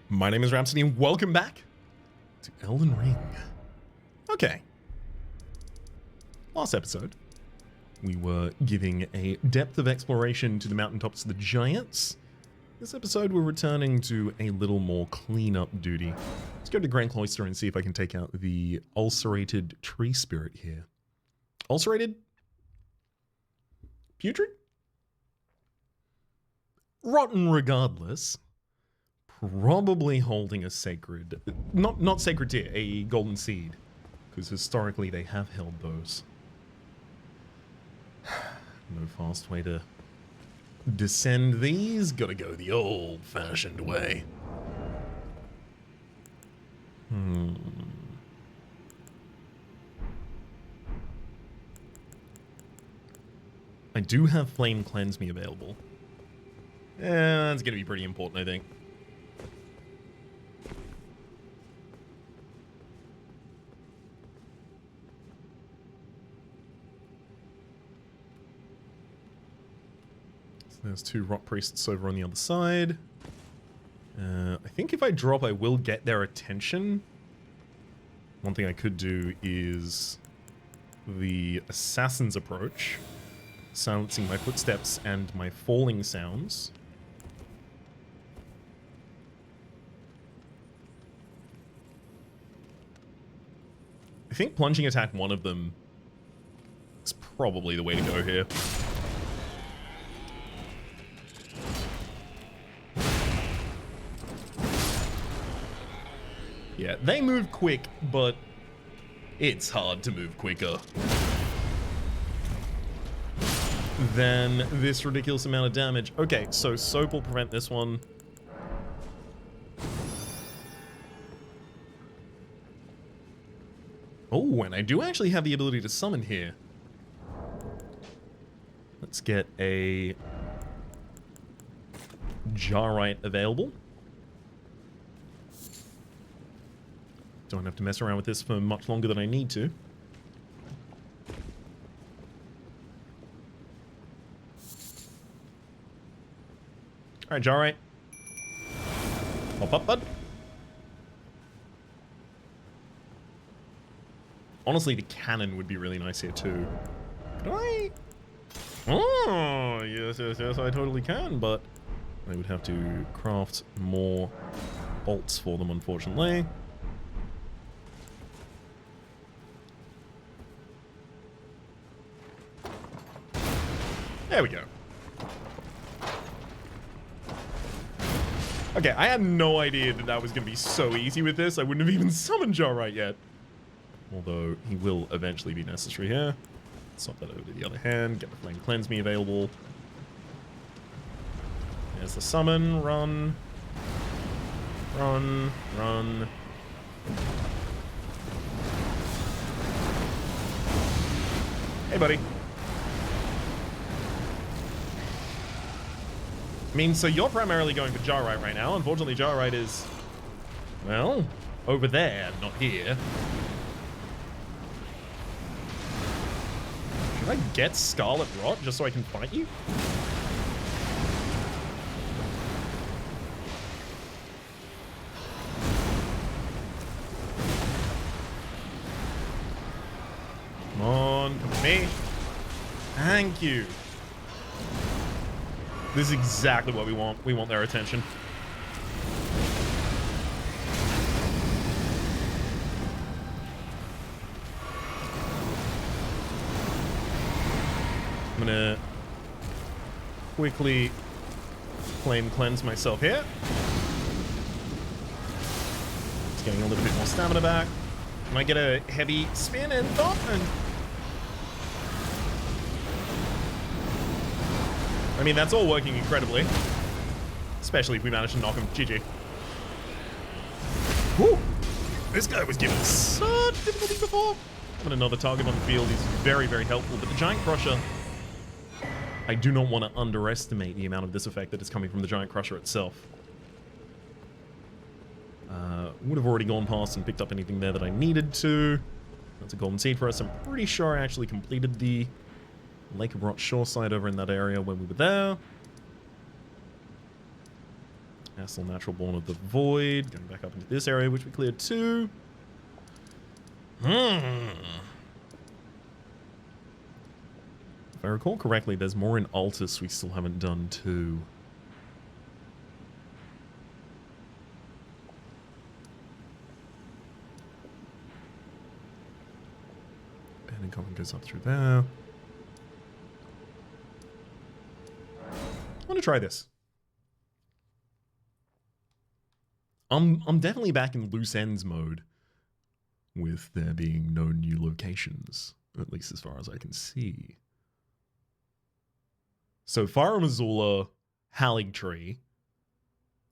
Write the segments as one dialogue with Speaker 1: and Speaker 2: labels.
Speaker 1: My name is Rhapsody and welcome back to Elden Ring. Okay. Last episode, we were giving a depth of exploration to the mountaintops of the giants. This episode, we're returning to a little more cleanup duty. Let's go to Grand Cloister and see if I can take out the ulcerated tree spirit here. Ulcerated? Putrid? Rotten regardless. Probably holding a sacred, not sacred tier, a golden seed, because historically they have held those. No fast way to descend these, gotta go the old-fashioned way. I do have Flame Cleanse Me available. Yeah, that's gonna be pretty important, I think. There's two rock priests over on the other side. I think if I drop, I will get their attention. One thing I could do is the assassin's approach, silencing my footsteps and my falling sounds. I think plunging attack one of them is probably the way to go here. Yeah, they move quick, but it's hard to move quicker than this ridiculous amount of damage. Okay, so soap will prevent this one. Oh, and I do actually have the ability to summon here. Let's get a Jarite available. Don't have to mess around with this for much longer than I need to. Alright, Jarite. Pop up, bud. Honestly, the cannon would be really nice here too. Could I? Oh, yes, I totally can, but I would have to craft more bolts for them, unfortunately. There we go. Okay, I had no idea that was going to be so easy with this. I wouldn't have even summoned Jarite yet. Although, he will eventually be necessary here. Swap that over to the other hand. Get the Flame Cleanse Me available. There's the summon. Run. Run. Run. Hey, buddy. I mean, so you're primarily going for Jarite right now. Unfortunately, Jarite is, well, over there, not here. Should I get Scarlet Rot just so I can fight you? Come on, come with me. Thank you. This is exactly what we want. We want their attention. I'm gonna quickly Flame Cleanse myself here. Just getting a little bit more stamina back. Might get a heavy spin and thump and... I mean, that's all working incredibly. Especially if we manage to knock him. GG. Whew! This guy was given such difficulty before. Having another target on the field is very, very helpful, but the Giant Crusher... I do not want to underestimate the amount of this effect that is coming from the Giant Crusher itself. Would have already gone past and picked up anything there that I needed to. That's a golden seed for us. I'm pretty sure I actually completed the Lake of Rot shoreside over in that area when we were there. Castle Natural Born of the Void. Going back up into this area, which we cleared too. If I recall correctly, there's more in Altus we still haven't done too. And common goes up through there. I want to try this. I'm definitely back in loose ends mode, with there being no new locations, at least as far as I can see. So Fire Missoula, Haligtree,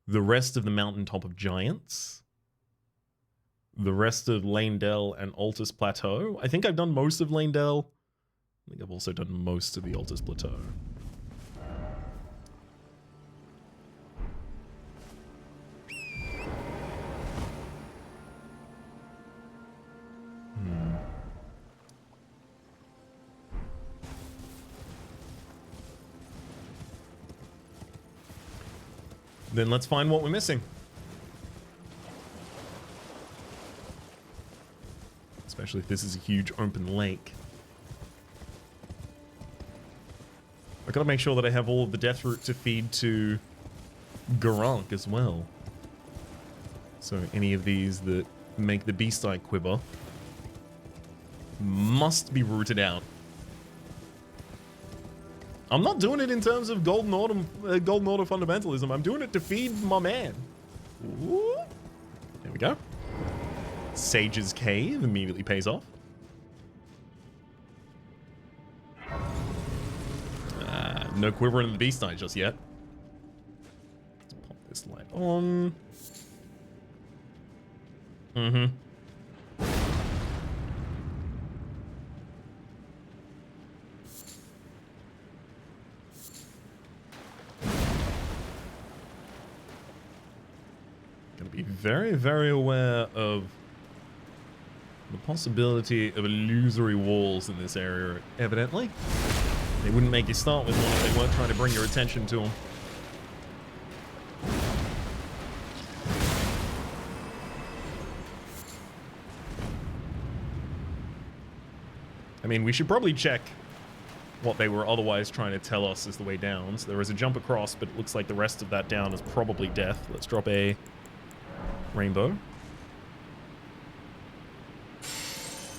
Speaker 1: the rest of the Mountaintop of Giants, the rest of Lanedell and Altus Plateau. I think I've done most of Lanedell. I think I've also done most of the Altus Plateau. Then let's find what we're missing. Especially if this is a huge open lake. I gotta make sure that I have all of the death root to feed to Garunk as well. So any of these that make the Beast Eye quiver must be rooted out. I'm not doing it in terms of Golden Order fundamentalism. I'm doing it to feed my man. Ooh. There we go. Sage's Cave immediately pays off. No quiver in the Beast Eye just yet. Let's pop this light on. Be very, very aware of the possibility of illusory walls in this area, evidently. They wouldn't make you start with one if they weren't trying to bring your attention to them. I mean, we should probably check what they were otherwise trying to tell us is the way down. So there is a jump across, but it looks like the rest of that down is probably death. Let's drop a rainbow.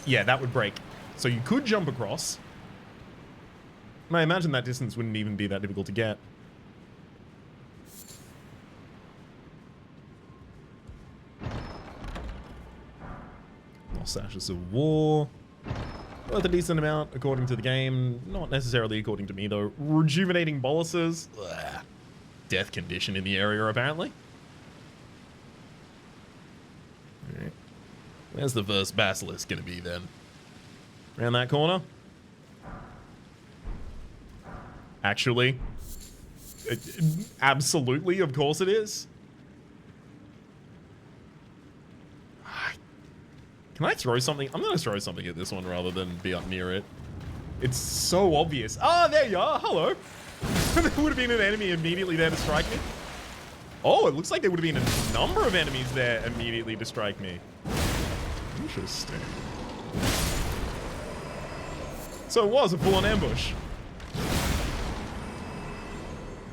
Speaker 1: Yeah, that would break. So you could jump across. And I imagine that distance wouldn't even be that difficult to get. Lost Ashes of War. Worth a decent amount according to the game. Not necessarily according to me though. Rejuvenating Boluses. Ugh. Death condition in the area apparently. Alright. Where's the first Basilisk gonna be then? Around that corner? Actually, absolutely, of course it is. Can I throw something? I'm gonna throw something at this one rather than be up near it. It's so obvious. Ah, there you are. Hello. There would have been an enemy immediately there to strike me. Oh, it looks like there would have been a number of enemies there immediately to strike me. Interesting. So it was a full-on ambush.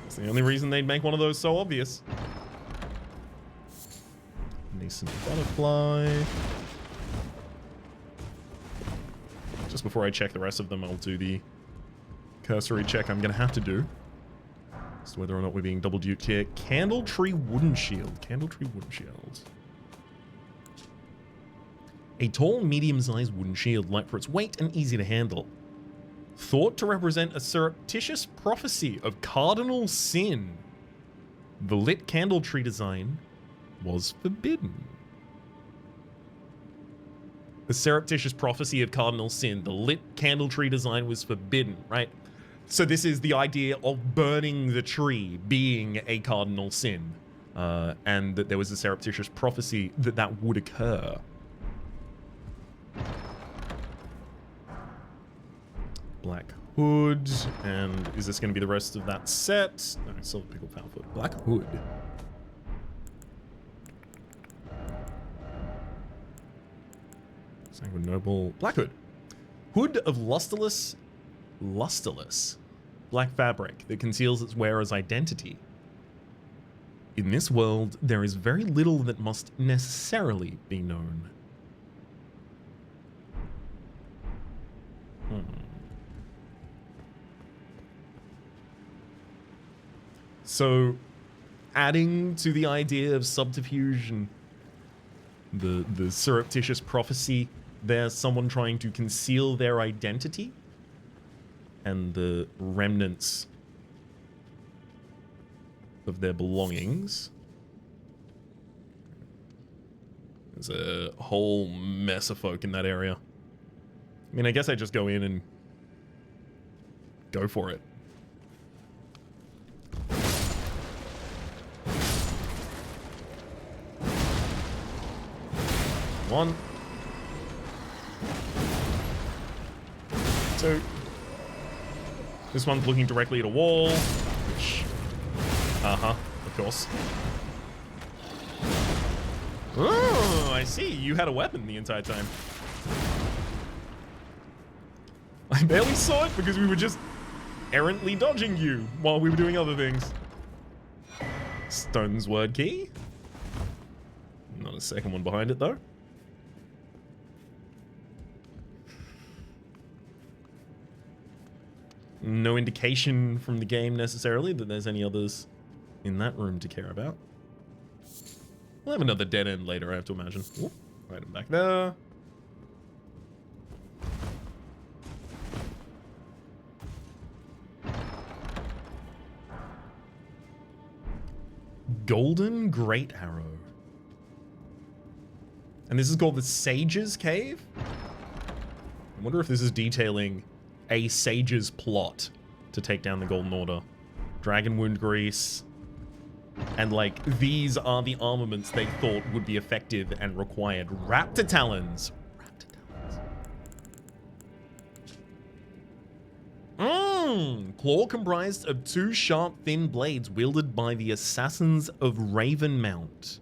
Speaker 1: It's the only reason they'd make one of those so obvious. Nascent Butterfly. Just before I check the rest of them, I'll do the cursory check I'm going to have to do. As to whether or not we're being double duped here. Candle Tree Wooden Shield. Candle Tree Wooden Shield. A tall, medium-sized wooden shield, light for its weight and easy to handle. Thought to represent a surreptitious prophecy of cardinal sin. The lit candle tree design was forbidden. The surreptitious prophecy of cardinal sin. The lit candle tree design was forbidden, right? So this is the idea of burning the tree being a cardinal sin. And that there was a surreptitious prophecy that that would occur. Black Hood, and is this going to be the rest of that set? No, Silver Pickle Powerfoot. Black Hood. Sanguine Noble. Black Hood. Hood of lusterless black fabric that conceals its wearer's identity. In this world, there is very little that must necessarily be known. So, adding to the idea of subterfuge and the surreptitious prophecy, there's someone trying to conceal their identity and the remnants of their belongings. There's a whole mess of folk in that area. I mean, I guess I just go in and go for it. One. Two. This one's looking directly at a wall, which... of course. Oh, I see. You had a weapon the entire time. I barely saw it because we were just errantly dodging you while we were doing other things. Stone's word key. Not a second one behind it, though. No indication from the game necessarily that there's any others in that room to care about. We'll have another dead end later, I have to imagine. Ooh, right back there. Golden Great Arrow. And this is called the Sage's Cave? I wonder if this is detailing a sage's plot to take down the Golden Order. Dragon wound grease. And like, these are the armaments they thought would be effective and required. Raptor Talons. Raptor Talons. Claw comprised of 2 sharp, thin blades wielded by the assassins of Ravenmount.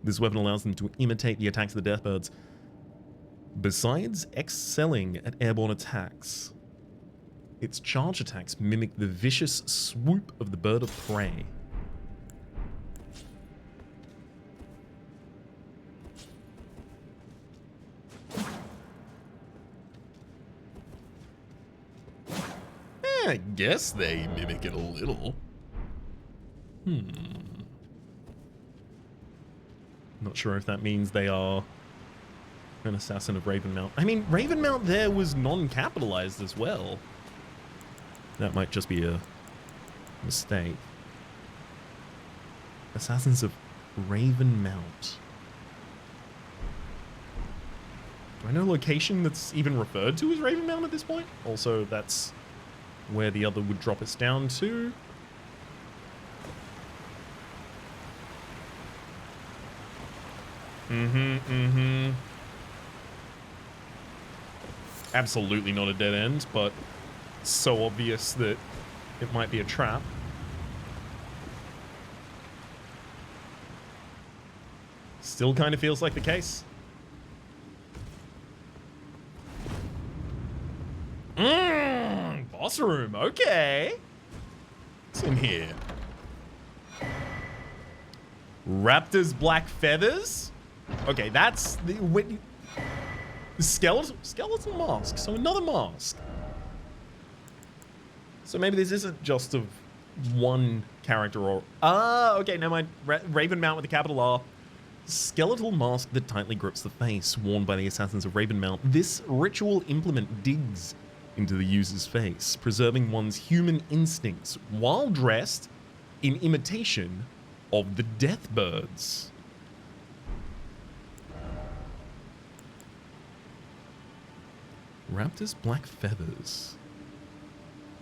Speaker 1: This weapon allows them to imitate the attacks of the Deathbirds. Besides excelling at airborne attacks, its charge attacks mimic the vicious swoop of the bird of prey. I guess they mimic it a little. Not sure if that means they are an assassin of Ravenmount. I mean, Ravenmount there was non-capitalized as well. That might just be a mistake. Assassins of Ravenmount. Do I know a location that's even referred to as Ravenmount at this point? Also, that's where the other would drop us down to. Absolutely not a dead end, but so obvious that it might be a trap. Still kind of feels like the case. Boss room, okay. What's in here? Raptor's black feathers? Okay, that's the skeletal mask. So another mask. So maybe this isn't just of one character or... okay, never mind. Ravenmount with a capital R. Skeletal mask that tightly grips the face, worn by the assassins of Ravenmount. This ritual implement digs into the user's face, preserving one's human instincts while dressed in imitation of the Deathbirds. Raptor's black feathers.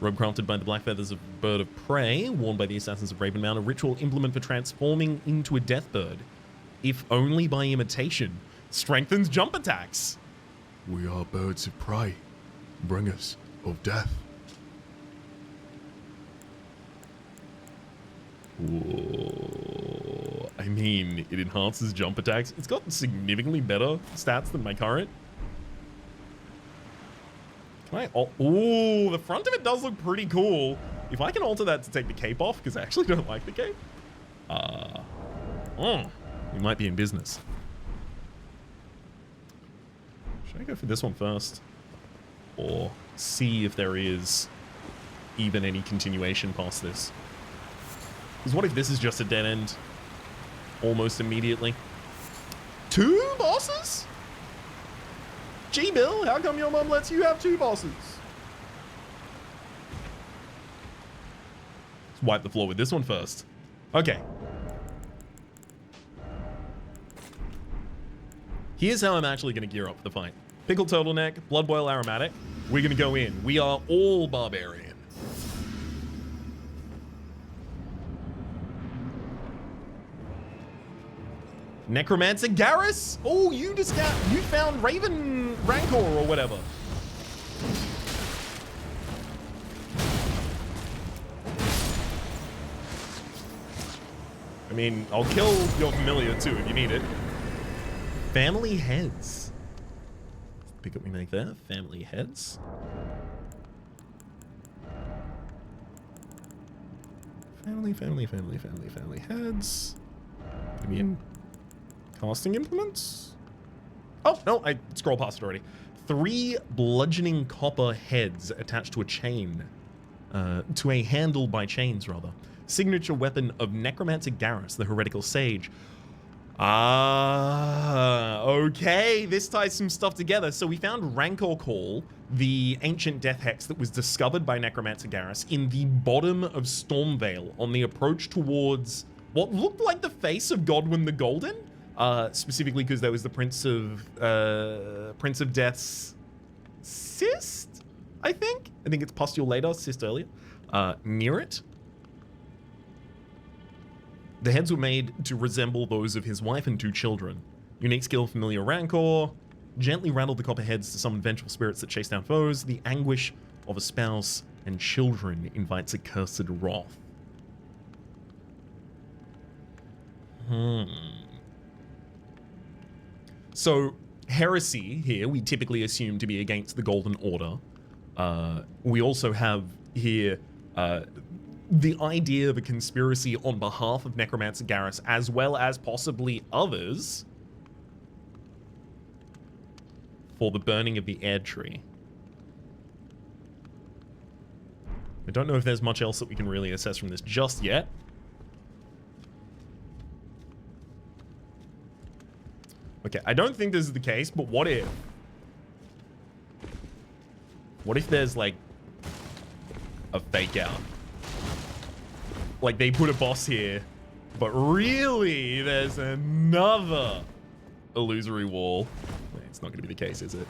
Speaker 1: Robe crafted by the black feathers of bird of prey, worn by the assassins of Ravenmount, a ritual implement for transforming into a Deathbird, if only by imitation. Strengthens jump attacks.
Speaker 2: We are birds of prey, bringers of death.
Speaker 1: Whoa. I mean, it enhances jump attacks. It's got significantly better stats than my current. Can I? Ooh, the front of it does look pretty cool. If I can alter that to take the cape off, because I actually don't like the cape. We might be in business. Should I go for this one first? Or see if there is even any continuation past this? Because what if this is just a dead end? Almost immediately. 2 bosses? Gee, Bill, how come your mom lets you have 2 bosses? Let's wipe the floor with this one first. Okay. Here's how I'm actually going to gear up for the fight. Pickled turtleneck, blood boil aromatic. We're going to go in. We are all barbarian. Necromancer Garrus? Oh, you found Raven Rancor or whatever. I mean, I'll kill your familiar too if you need it. Family heads. Pick up we make there. Family heads. Family heads. I mean, casting implements? Oh, no, I scrolled past it already. 3 bludgeoning copper heads attached to a chain. To a handle by chains, rather. Signature weapon of Necromancer Garrus, the heretical sage. Ah, okay. This ties some stuff together. So we found Rancor Call, the ancient death hex that was discovered by Necromancer Garrus in the bottom of Stormvale on the approach towards what looked like the face of Godwyn the Golden. Specifically because there was the Prince of Death's cyst, I think it's pustule later, cyst earlier. Near it. The heads were made to resemble those of his wife and 2 children. Unique skill, familiar Rancor. Gently rattled the copper heads to summon vengeful spirits that chase down foes. The anguish of a spouse and children invites accursed wrath. So, heresy here, we typically assume to be against the Golden Order. We also have here the idea of a conspiracy on behalf of Necromancer Garrus, as well as possibly others, for the burning of the Air Tree. I don't know if there's much else that we can really assess from this just yet. Okay, I don't think this is the case, but what if? What if there's, like, a fake out? Like, they put a boss here, but really, there's another illusory wall. Wait, it's not going to be the case, is it?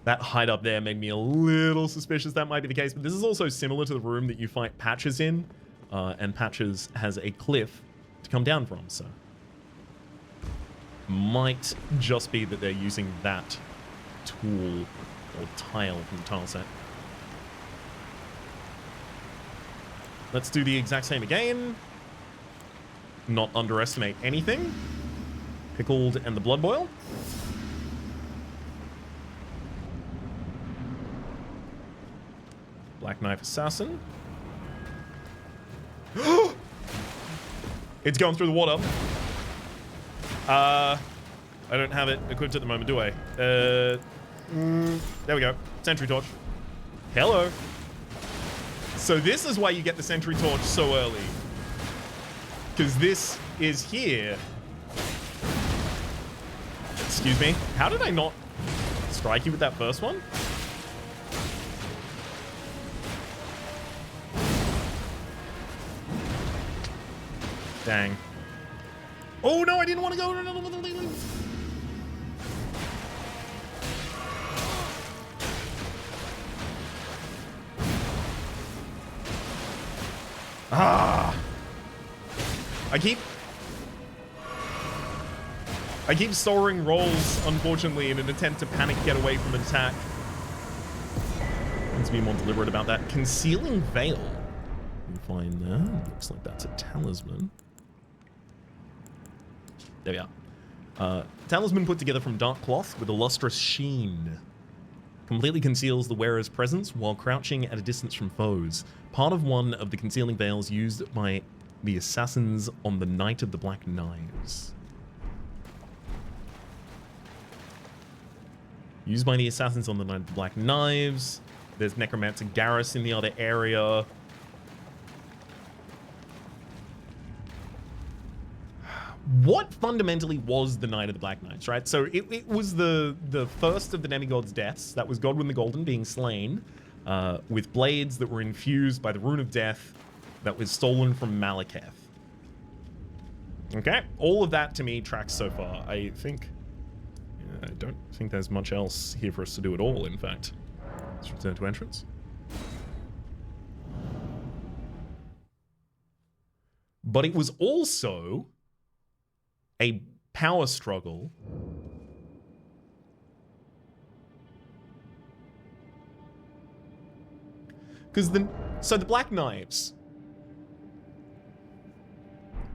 Speaker 1: That hide up there made me a little suspicious that might be the case, but this is also similar to the room that you fight Patches in, and Patches has a cliff to come down from, so... Might just be that they're using that tool or tile from the tile set. Let's do the exact same again. Not underestimate anything. Pickled and the blood boil. Black knife assassin. It's going through the water. I don't have it equipped at the moment, do I? There we go. Sentry torch. Hello. So this is why you get the sentry torch so early. Because this is here. Excuse me. How did I not strike you with that first one? Dang. Oh no, I didn't want to go. Ah! I keep storing rolls, unfortunately, in an attempt to panic get away from an attack. Need to be more deliberate about that. Concealing Veil. You find that. Looks like that's a talisman. There we are. Talisman put together from dark cloth with a lustrous sheen. Completely conceals the wearer's presence while crouching at a distance from foes. Part of one of the concealing veils used by the assassins on the Night of the Black Knives. Used by the assassins on the Night of the Black Knives. There's Necromancer Garrus in the other area. What fundamentally was the Night of the Black Knives, right? So it was the first of the demigod's deaths. That was Godwyn the Golden being slain with blades that were infused by the Rune of Death that was stolen from Malekith. Okay, all of that to me tracks so far. I don't think there's much else here for us to do at all, in fact. Let's return to entrance. But it was also a power struggle because the Black Knives,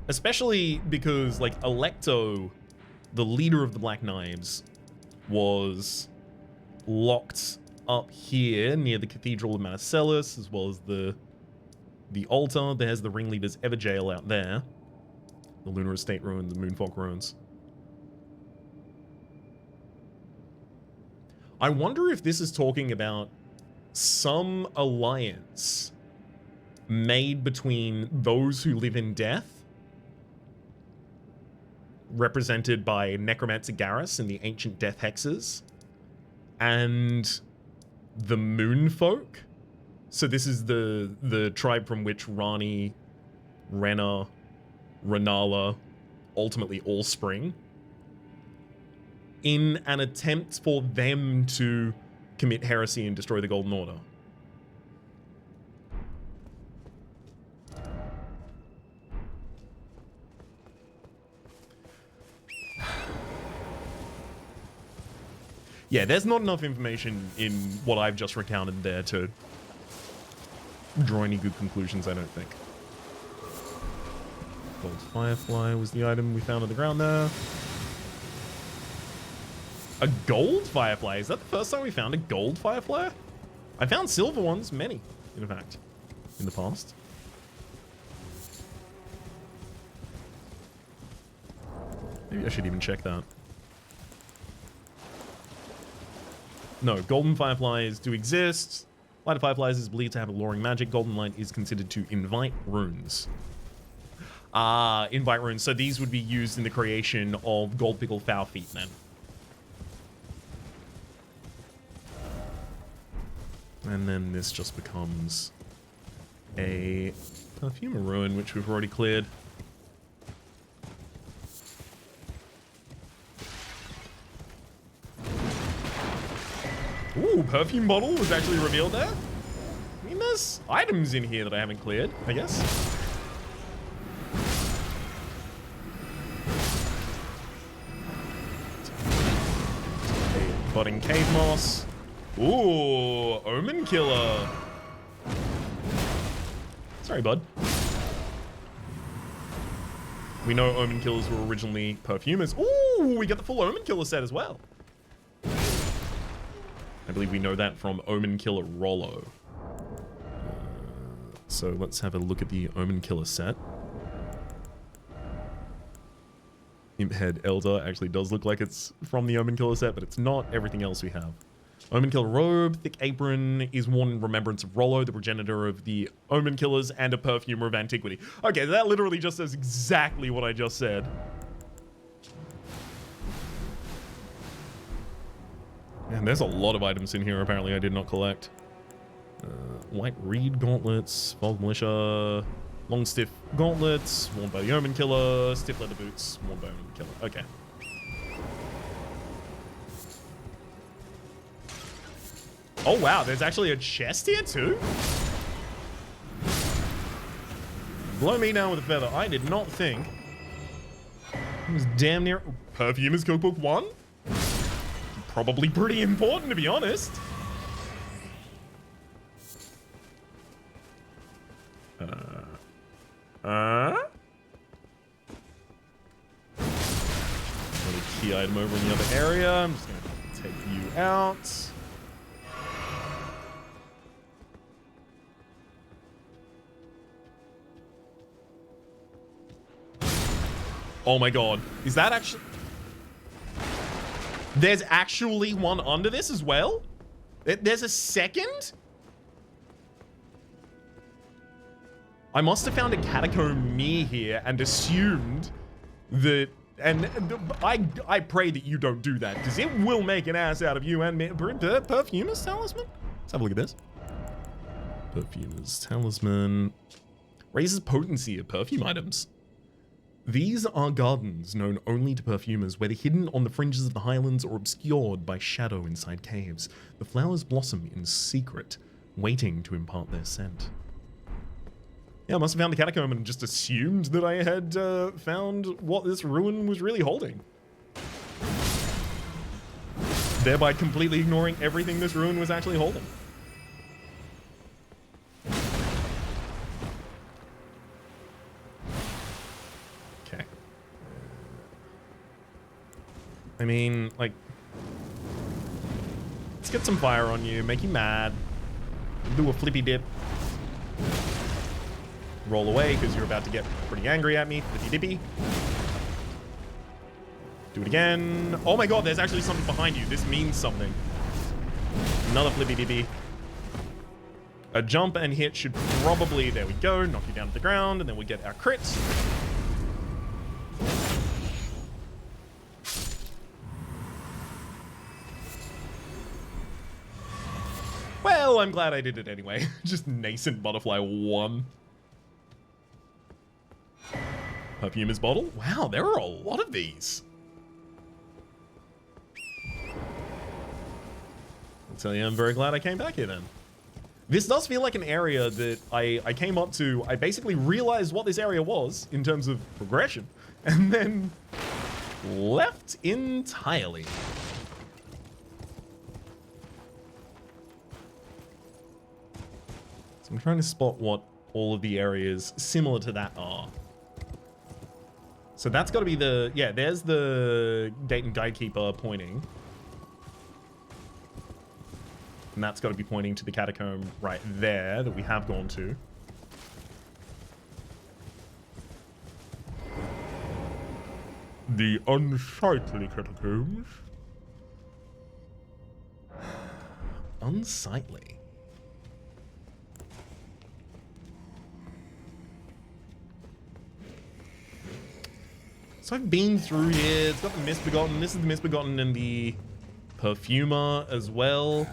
Speaker 1: especially because like Alecto, the leader of the Black Knives, was locked up here near the Cathedral of Manicelis, as well as the altar. There's the ringleader's Everjail out there. The Lunar Estate ruins, the Moonfog ruins. I wonder if this is talking about some alliance made between those who live in death, represented by Necromancer Garrus and the ancient death hexes, and the Moonfolk. So this is the tribe from which Rani, Rena, Renala, ultimately Allspring, in an attempt for them to commit heresy and destroy the Golden Order. Yeah, there's not enough information in what I've just recounted there to draw any good conclusions, I don't think. Gold Firefly was the item we found on the ground there. A gold Firefly? Is that the first time we found a gold Firefly? I found silver ones, many, in fact, in the past. Maybe I should even check that. No, golden Fireflies do exist. Light of Fireflies is believed to have alluring magic. Golden light is considered to invite runes. Invite runes. So these would be used in the creation of Gold Pickle Foul Feet, then. And then this just becomes a Perfume ruin, which we've already cleared. Ooh, perfume bottle was actually revealed there. I mean, there's items in here that I haven't cleared, I guess. A budding cave moss. Ooh, Omen Killer. Sorry, bud. We know Omen Killers were originally perfumers. Ooh, we got the full Omen Killer set as well. I believe we know that from Omen Killer Rollo. So let's have a look at the Omen Killer set. Imp Head Elder actually does look like it's from the Omen Killer set, but it's not. Everything else we have. Omen Killer Robe, Thick Apron is worn in remembrance of Rollo, the progenitor of the Omen Killers and a perfumer of antiquity. Okay, that literally just says exactly what I just said. Man, there's a lot of items in here apparently I did not collect. White Reed Gauntlets, Fog Militia, Long Stiff Gauntlets, worn by the Omen Killer, Stiff Leather Boots, worn by Omen Killer. Okay. Oh wow, there's actually a chest here too? Blow me down with a feather. I did not think. It was damn near... Perfumer's Cookbook 1? Probably pretty important, to be honest. Another key item over in the other area. I'm just gonna take you out. Oh my god. Is that actually... There's actually one under this as well? There's a second? I must have found a catacomb near here and assumed that... And I pray that you don't do that, because it will make an ass out of you and me. Perfumer's Talisman? Let's have a look at this. Perfumer's Talisman. Raises potency of perfume items. These are gardens known only to perfumers, whether hidden on the fringes of the highlands or obscured by shadow inside caves. The flowers blossom in secret, waiting to impart their scent. Yeah, I must have found the catacomb and just assumed that I had found what this ruin was really holding. Thereby completely ignoring everything this ruin was actually holding. Okay. I mean, like... Let's get some fire on you, make you mad. Do a flippy dip. Roll away because you're about to get pretty angry at me. Flippy dippy. Do it again. Oh my god, there's actually something behind you. This means something. Another flippy dippy. A jump and hit should probably, there we go, knock you down to the ground, and then we get our crit. Well, I'm glad I did it anyway. Just nascent butterfly 1. Perfumer's bottle? Wow, there are a lot of these. I'll tell you, I'm very glad I came back here then. This does feel like an area that I came up to. I basically realized what this area was in terms of progression, and then left entirely. So I'm trying to spot what all of the areas similar to that are. So that's got to be the... Yeah, there's the Dayton Guidekeeper pointing. And that's got to be pointing to the catacomb right there that we have gone to. The unsightly catacombs. Unsightly. So I've been through here. It's got the Misbegotten. This is the Misbegotten and the Perfumer as well.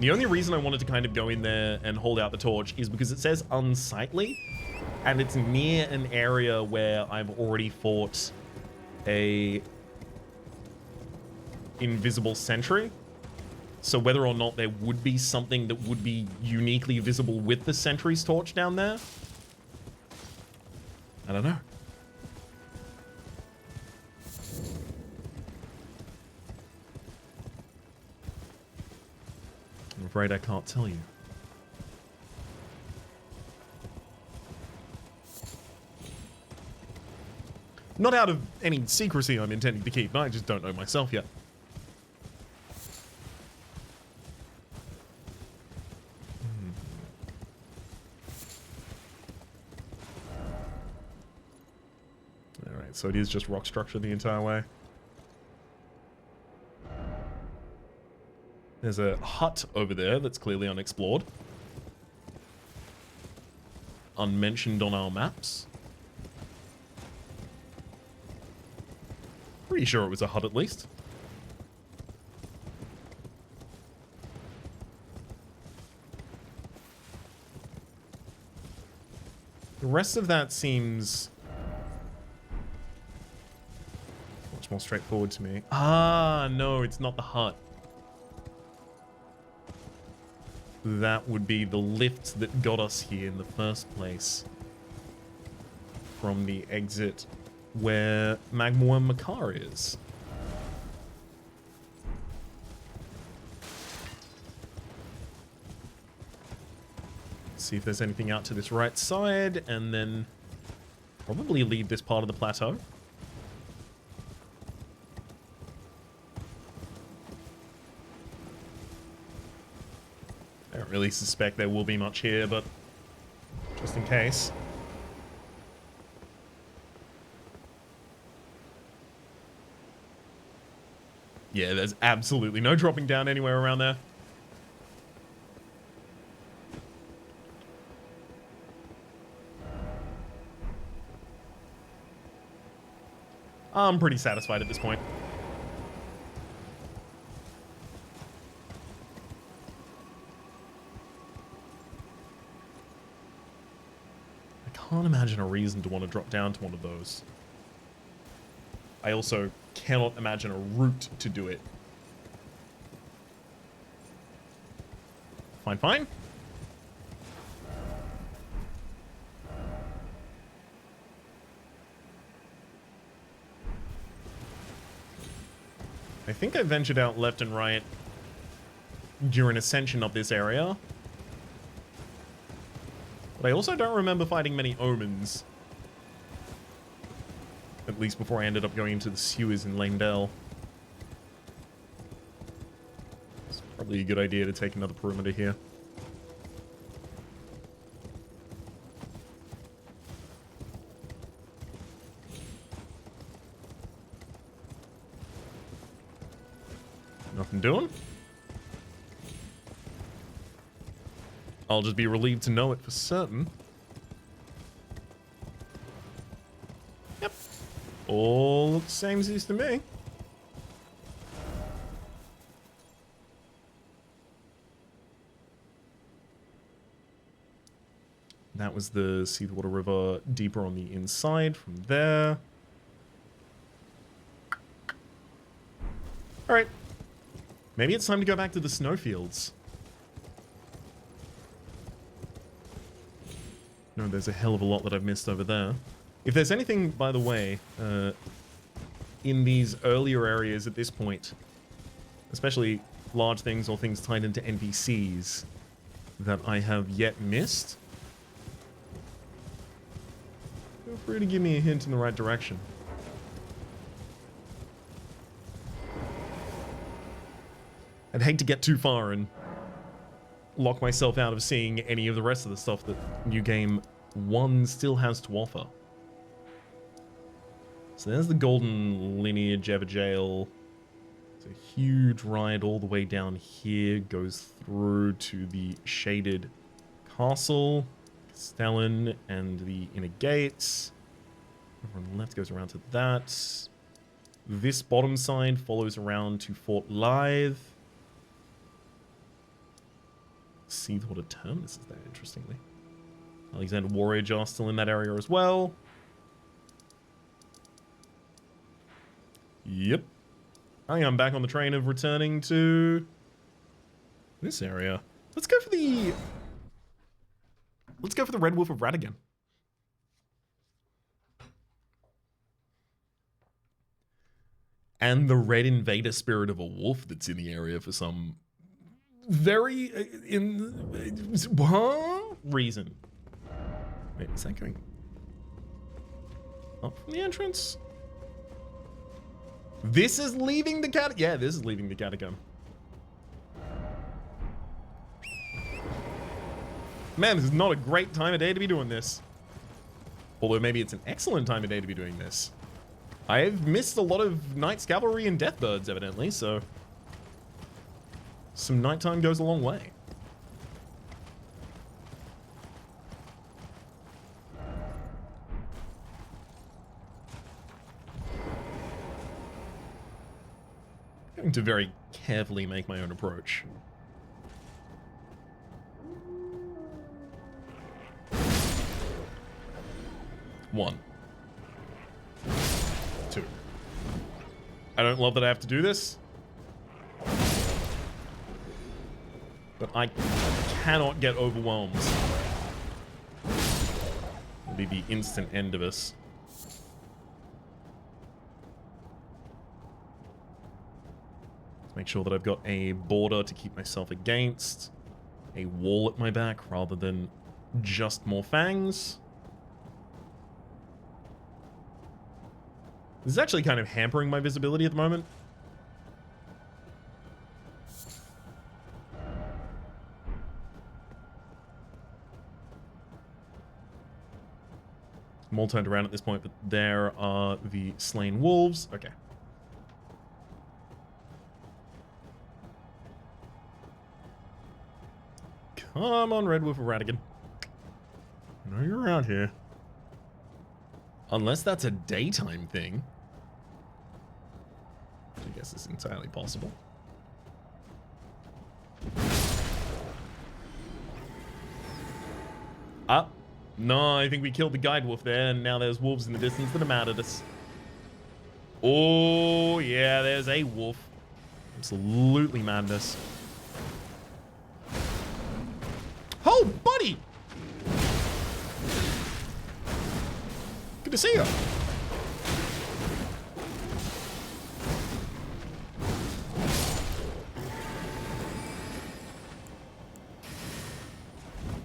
Speaker 1: The only reason I wanted to kind of go in there and hold out the torch is because it says unsightly, and it's near an area where I've already fought a invisible sentry. So whether or not there would be something that would be uniquely visible with the sentry's torch down there, I don't know. I'm afraid I can't tell you. Not out of any secrecy I'm intending to keep, I just don't know myself yet. Alright, so it is just rock structure the entire way. There's a hut over there that's clearly unexplored. Unmentioned on our maps. Pretty sure it was a hut at least. The rest of that seems much more straightforward to me. Ah, no, it's not the hut. That would be the lift that got us here in the first place. From the exit where Magma Makar is. See if there's anything out to this right side, and then probably leave this part of the plateau. I don't really suspect there will be much here, but just in case. Yeah, there's absolutely no dropping down anywhere around there. I'm pretty satisfied at this point. I can't imagine a reason to want to drop down to one of those. I also cannot imagine a route to do it. Fine, fine. I think I ventured out left and right during ascension of this area. But I also don't remember fighting many omens. At least before I ended up going into the sewers in Lanedale. It's probably a good idea to take another perimeter here. Nothing doing. I'll just be relieved to know it for certain. Yep. All looks the same as to me. That was the Seawater River deeper on the inside from there. All right. Maybe it's time to go back to the Snowfields. No, there's a hell of a lot that I've missed over there. If there's anything, by the way, in these earlier areas at this point, especially large things or things tied into NPCs that I have yet missed, feel free to give me a hint in the right direction. I'd hate to get too far and lock myself out of seeing any of the rest of the stuff that New Game 1 still has to offer. So there's the Golden Lineage Everjail. It's a huge ride all the way down here, goes through to the shaded castle, Castellan, and the inner gates. Over on the left goes around to that. This bottom side follows around to Fort Lythe. Seawater Terminus is there, interestingly. Alexander Warrior are still in that area as well. Yep. I am back on the train of returning to this area. Let's go for the Red Wolf of Radigan. And the Red Invader Spirit of a Wolf that's in the area for some very reason. Wait, is that going up from the entrance? This is leaving the cat. Yeah, this is leaving the catacomb. Man, this is not a great time of day to be doing this. Although maybe it's an excellent time of day to be doing this. I've missed a lot of Knight's Cavalry and Deathbirds, evidently, so some nighttime goes a long way. I'm going to very carefully make my own approach. One. Two. I don't love that I have to do this, but I cannot get overwhelmed. It'll be the instant end of us. Let's make sure that I've got a border to keep myself against, a wall at my back rather than just more fangs. This is actually kind of hampering my visibility at the moment. I'm all turned around at this point, but there are the slain wolves. Okay. Come on, Red Wolf Radigan. I know you're around here. Unless that's a daytime thing. Which I guess is entirely possible. Ah. No, I think we killed the guide wolf there, and now there's wolves in the distance that are mad at us. Oh, yeah, there's a wolf. Absolutely madness. Oh, buddy! Good to see you.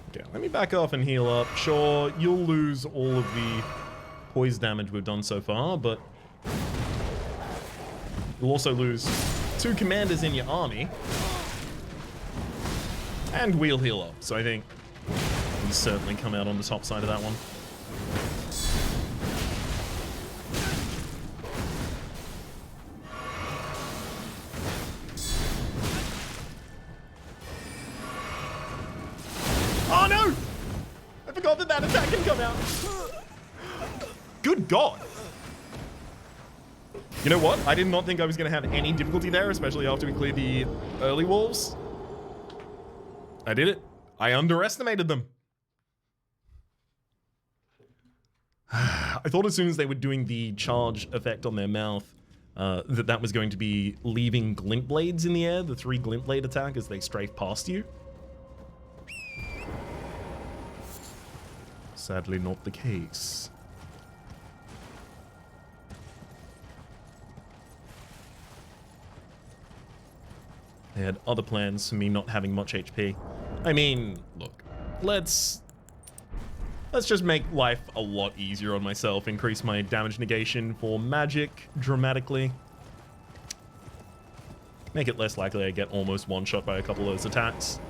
Speaker 1: Okay, let me back off and heal up. Sure, you'll lose all of the poise damage we've done so far, but you'll also lose 2 commanders in your army. And we'll heal up, so I think we'll certainly come out on the top side of that one. Oh no! I forgot that that attack can come out. Good God. You know what? I did not think I was going to have any difficulty there, especially after we cleared the early wolves. I did it. I underestimated them. I thought as soon as they were doing the charge effect on their mouth, that was going to be leaving glint blades in the air, the 3 glint blade attack as they strafe past you. Sadly not the case. They had other plans for me not having much HP. I mean, look, let's just make life a lot easier on myself, increase my damage negation for magic dramatically. Make it less likely I get almost one-shot by a couple of those attacks.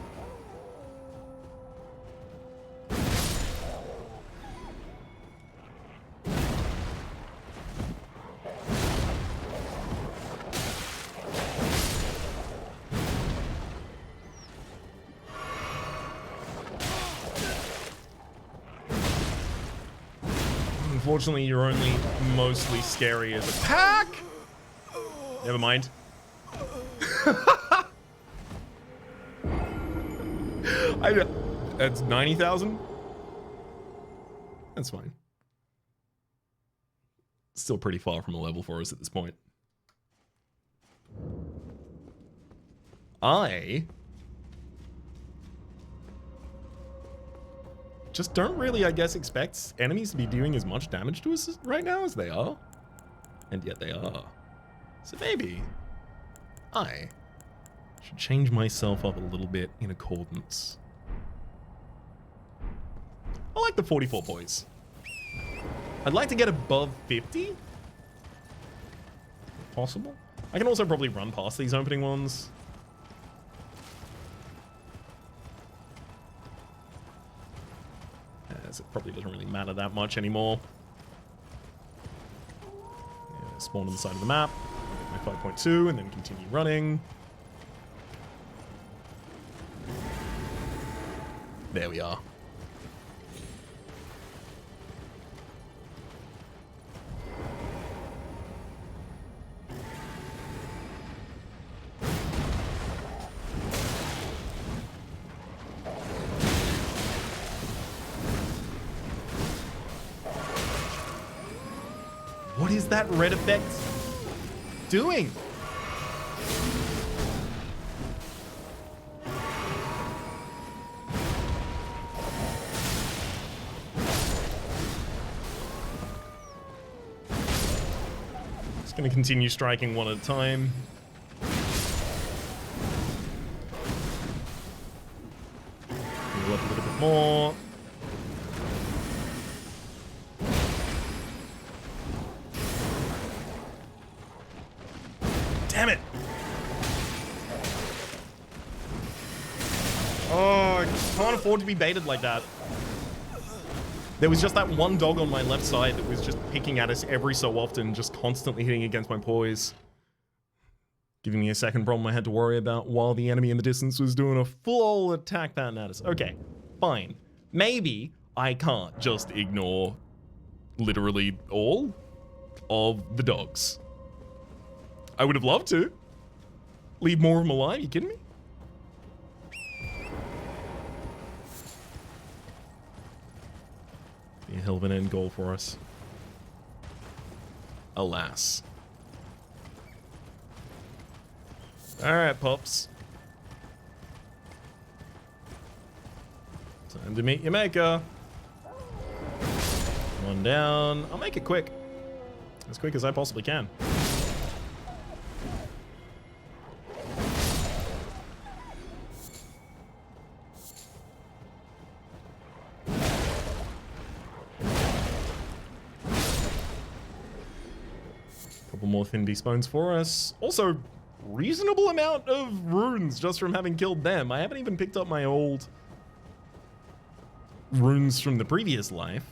Speaker 1: Unfortunately, you're only mostly scary as a pack. Never mind. That's 90,000. That's fine. Still pretty far from a level for us at this point. I just don't really, I guess, expect enemies to be doing as much damage to us right now as they are. And yet they are. So maybe I should change myself up a little bit in accordance. I like the 44 poise. I'd like to get above 50. If possible. I can also probably run past these opening ones. As it probably doesn't really matter that much anymore. Yeah, spawn on the side of the map. Get my 5.2 and then continue running. There we are. What is that red effect doing? Just gonna continue striking one at a time. Heal up a little bit more. Damn it! Oh, I can't afford to be baited like that. There was just that one dog on my left side that was just picking at us every so often, just constantly hitting against my poise. Giving me a second problem I had to worry about while the enemy in the distance was doing a full attack pattern at us. Okay, fine. Maybe I can't just ignore literally all of the dogs. I would have loved to. Leave more of them alive, you kidding me? Be a hell of an end goal for us. Alas. Alright, pups. Time to meet your maker. One down. I'll make it quick. As quick as I possibly can. Couple more thin despawns for us. Also, reasonable amount of runes just from having killed them. I haven't even picked up my old runes from the previous life.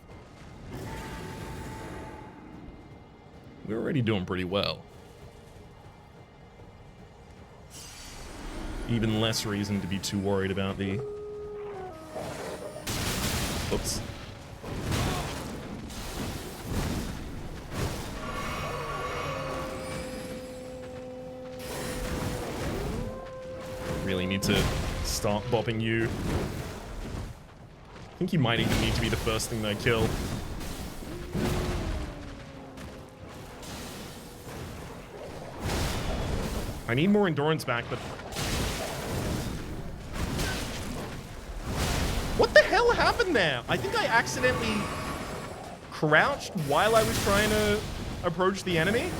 Speaker 1: We're already doing pretty well. Even less reason to be too worried about the... Oops. Really need to start bopping you. I think you might even need to be the first thing that I kill. I need more endurance back, but... What the hell happened there? I think I accidentally crouched while I was trying to approach the enemy.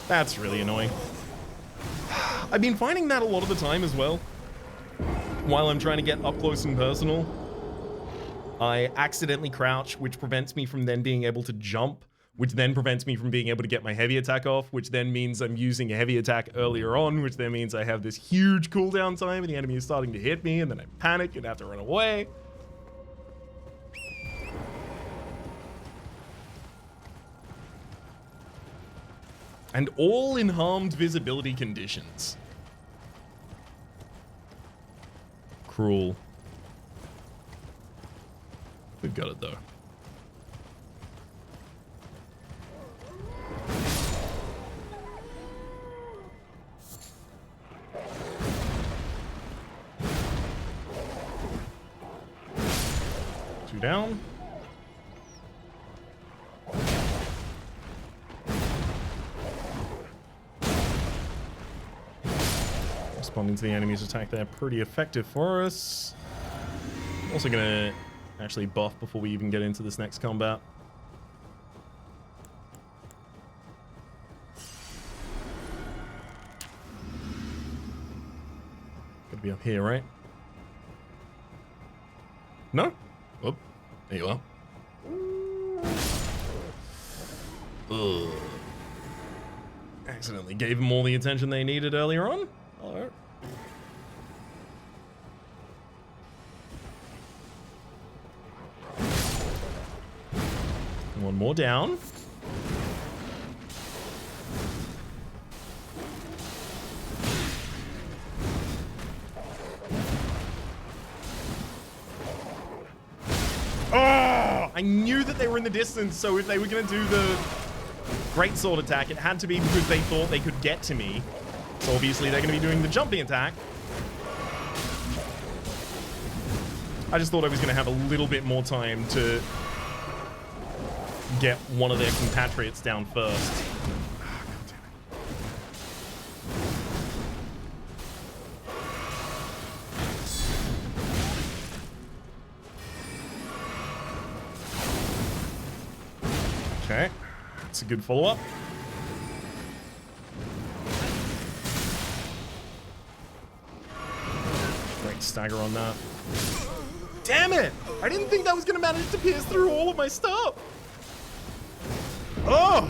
Speaker 1: That's really annoying. I've been finding that a lot of the time as well. While I'm trying to get up close and personal, I accidentally crouch, which prevents me from then being able to jump, which then prevents me from being able to get my heavy attack off, which then means I'm using a heavy attack earlier on, which then means I have this huge cooldown time and the enemy is starting to hit me, and then I panic and have to run away. And all in harmed visibility conditions. Cruel. We've got it though. Two down. Responding to the enemy's attack there, pretty effective for us. Also gonna actually buff before we even get into this next combat. Gotta be up here, right? No? Oh, there you are. Ugh. Accidentally gave them all the attention they needed earlier on. Hello. One more down. Oh! I knew that they were in the distance, so if they were going to do the greatsword attack, it had to be because they thought they could get to me. So obviously they're going to be doing the jumping attack. I just thought I was going to have a little bit more time to get one of their compatriots down first. Okay, that's a good follow-up. Great stagger on that. Damn it! I didn't think that was going to manage to pierce through all of my stuff. Oh!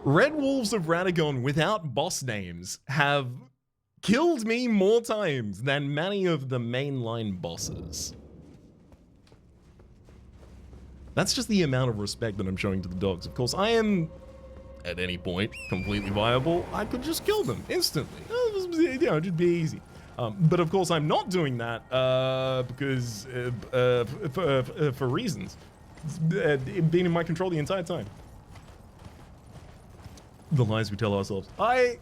Speaker 1: Red Wolves of Radagon without boss names have killed me more times than many of the mainline bosses. That's just the amount of respect that I'm showing to the dogs. Of course, I am, at any point, completely viable. I could just kill them instantly. You know, it'd be easy. But of course, I'm not doing that because for reasons. It being in my control the entire time. The lies we tell ourselves. I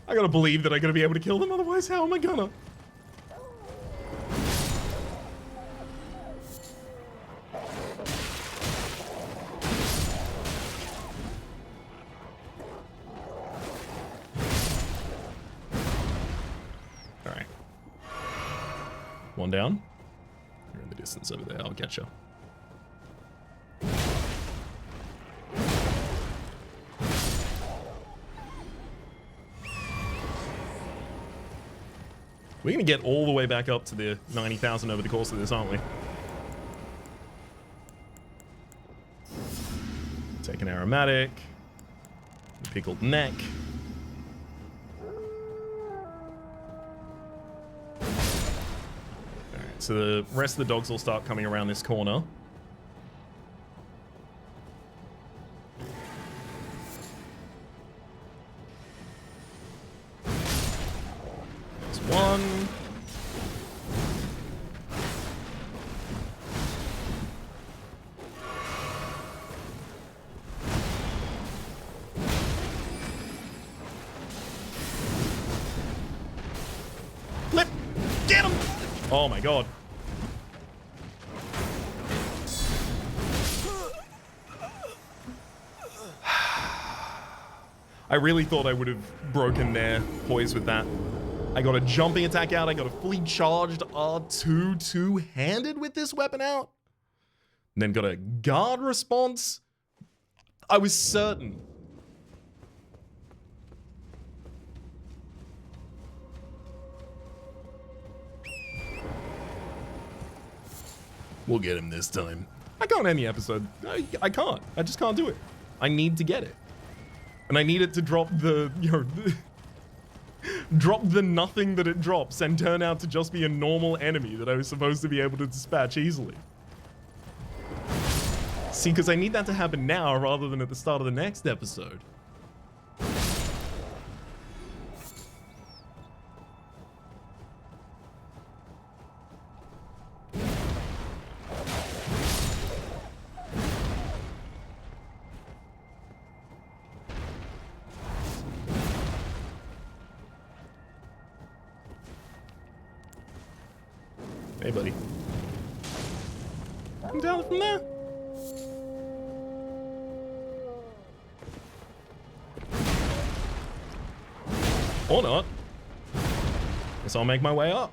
Speaker 1: gotta believe that I gotta be able to kill them, otherwise how am I gonna? Alright. One down. You're in the distance over there, I'll get you. We're gonna get all the way back up to the 90,000 over the course of this, aren't we? Take an aromatic. The pickled neck. Alright, so the rest of the dogs will start coming around this corner. One. Flip! Get him! Oh my god. I really thought I would have broken their poise with that. I got a jumping attack out. I got a fully charged R2 two-handed with this weapon out. And then got a guard response. I was certain. We'll get him this time. I can't end the episode. I can't. I just can't do it. I need to get it. And I need it to drop the, you know, drop the nothing that it drops and turn out to just be a normal enemy that I was supposed to be able to dispatch easily. See, because I need that to happen now rather than at the start of the next episode. Hey, buddy. Come down from there. Or not. Guess I'll make my way up.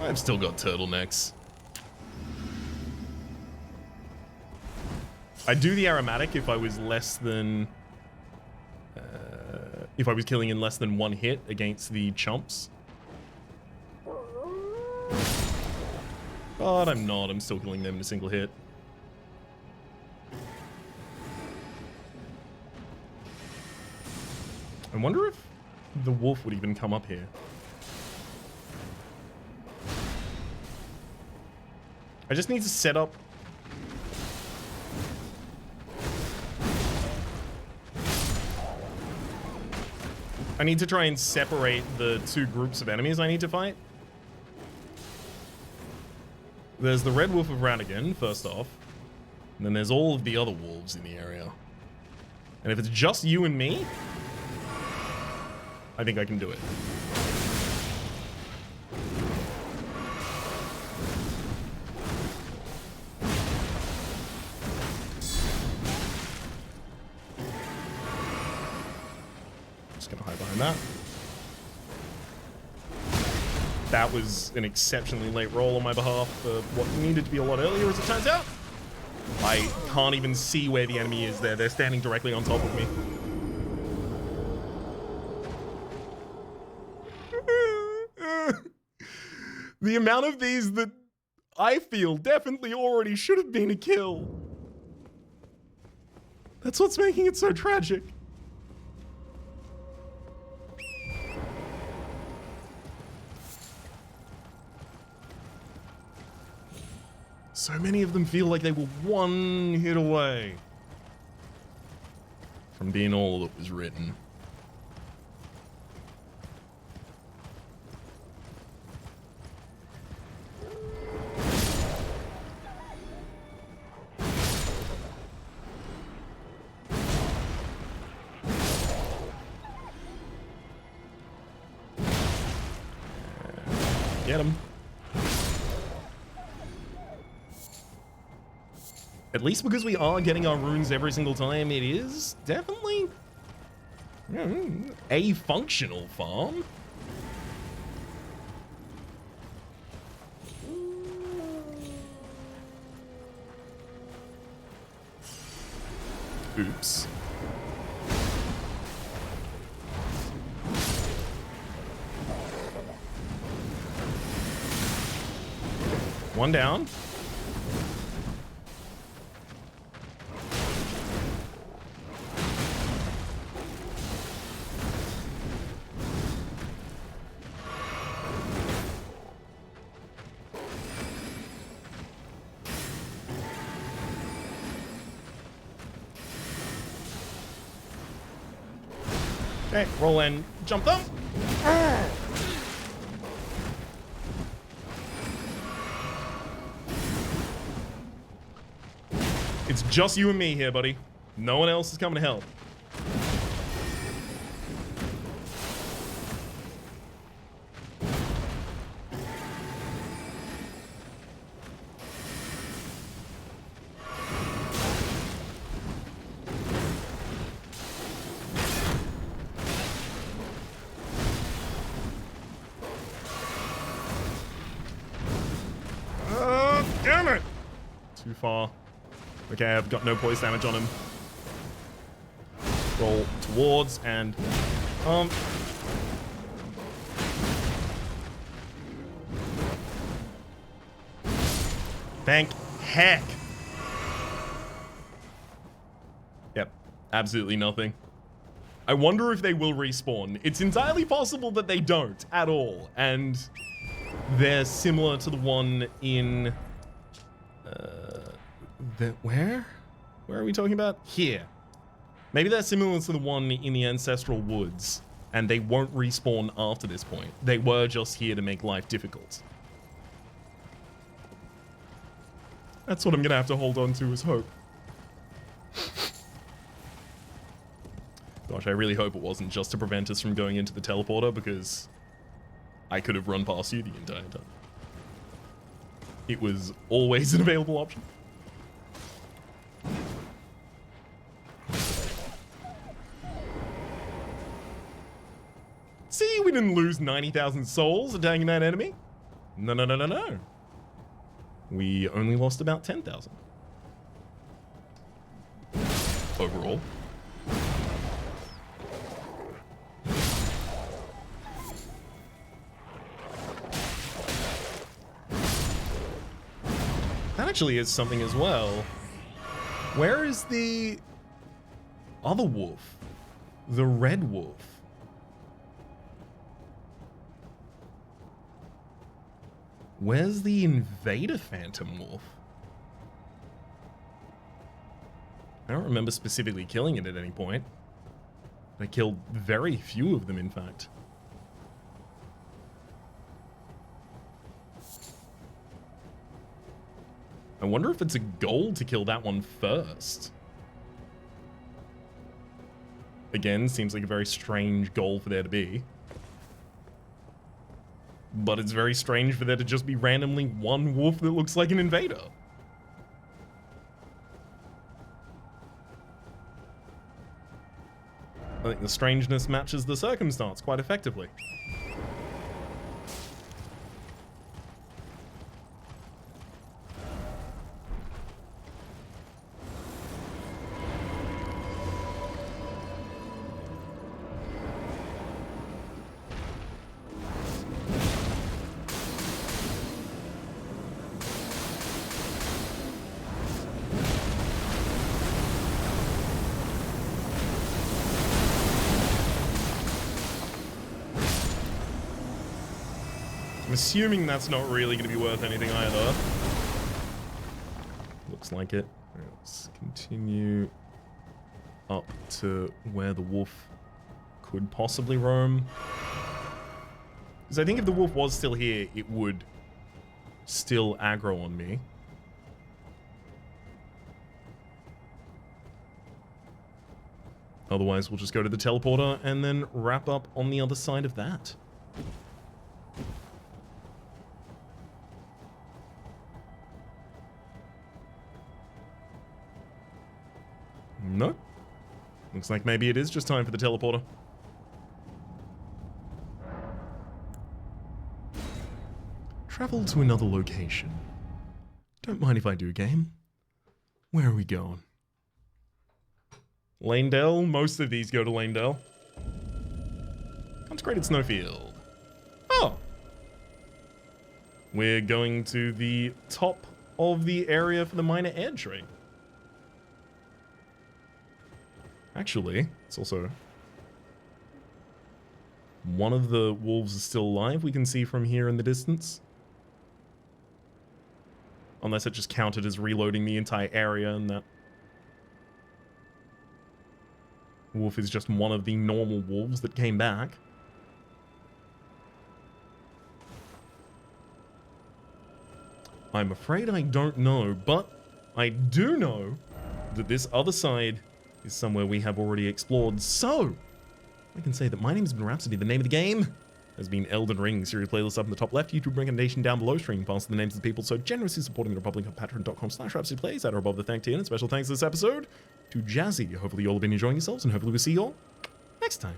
Speaker 1: I've still got turtlenecks. I'd do the aromatic if I was less than... if I was killing in less than one hit against the chumps. But I'm not. I'm still killing them in a single hit. I wonder if the wolf would even come up here. I just need to set up... I need to try and separate the two groups of enemies I need to fight. There's the Red Wolf of Radigan, first off. And then there's all of the other wolves in the area. And if it's just you and me, I think I can do it. Just gonna hide behind that. That was an exceptionally late roll on my behalf for what needed to be a lot earlier, as it turns out. I can't even see where the enemy is there. They're standing directly on top of me. The amount of these that I feel definitely already should have been a kill. That's what's making it so tragic. So many of them feel like they were one hit away from being all that was written. Get him. At least because we are getting our runes every single time, it is definitely a functional farm. Oops. One down. Okay, roll in, jump them. It's just you and me here, buddy. No one else is coming to help. Damn it! Too far. Okay, I've got no poise damage on him. Roll towards and thank heck. Yep, absolutely nothing. I wonder if they will respawn. It's entirely possible that they don't at all, and they're similar to the one in where are we talking about? Here. Maybe they're similar to the one in the Ancestral Woods, and they won't respawn after this point. They were just here to make life difficult. That's what I'm gonna have to hold on to as hope. Gosh, I really hope it wasn't just to prevent us from going into the teleporter, because I could have run past you the entire time. It was always an available option. See, we didn't lose 90,000 souls attacking that enemy. No, no, no, no, no. We only lost about 10,000. Overall. That actually is something as well. Where is the other wolf? The red wolf. Where's the Invader Phantom Wolf? I don't remember specifically killing it at any point. I killed very few of them, in fact. I wonder if it's a goal to kill that one first. Again, seems like a very strange goal for there to be. But it's very strange for there to just be randomly one wolf that looks like an invader. I think the strangeness matches the circumstance quite effectively. assuming that's not really going to be worth anything either. Looks like it. Right, let's continue up to where the wolf could possibly roam. Because I think if the wolf was still here, it would still aggro on me. Otherwise, we'll just go to the teleporter and then wrap up on the other side of that. Nope. Looks like maybe it is just time for the teleporter. Travel to another location. Don't mind if I do, game. Where are we going? Lanedale? Most of these go to Lanedale. Consecrated Snowfield. Oh! We're going to the top of the area for the minor air tree. Actually, it's also... one of the wolves is still alive, we can see from here in the distance. Unless it just counted as reloading the entire area and that wolf is just one of the normal wolves that came back. I'm afraid I don't know, but I do know that this other side is somewhere we have already explored. So, I can say that my name has been Rhapsody. The name of the game has been Elden Ring. Series playlist up in the top left, YouTube recommendation down below, streaming past the names of the people so generously supporting the Republic of patreon.com/RhapsodyPlays at or above the thank tier. And special thanks this episode to Jazzy. Hopefully you all have been enjoying yourselves, and hopefully we'll see you all next time.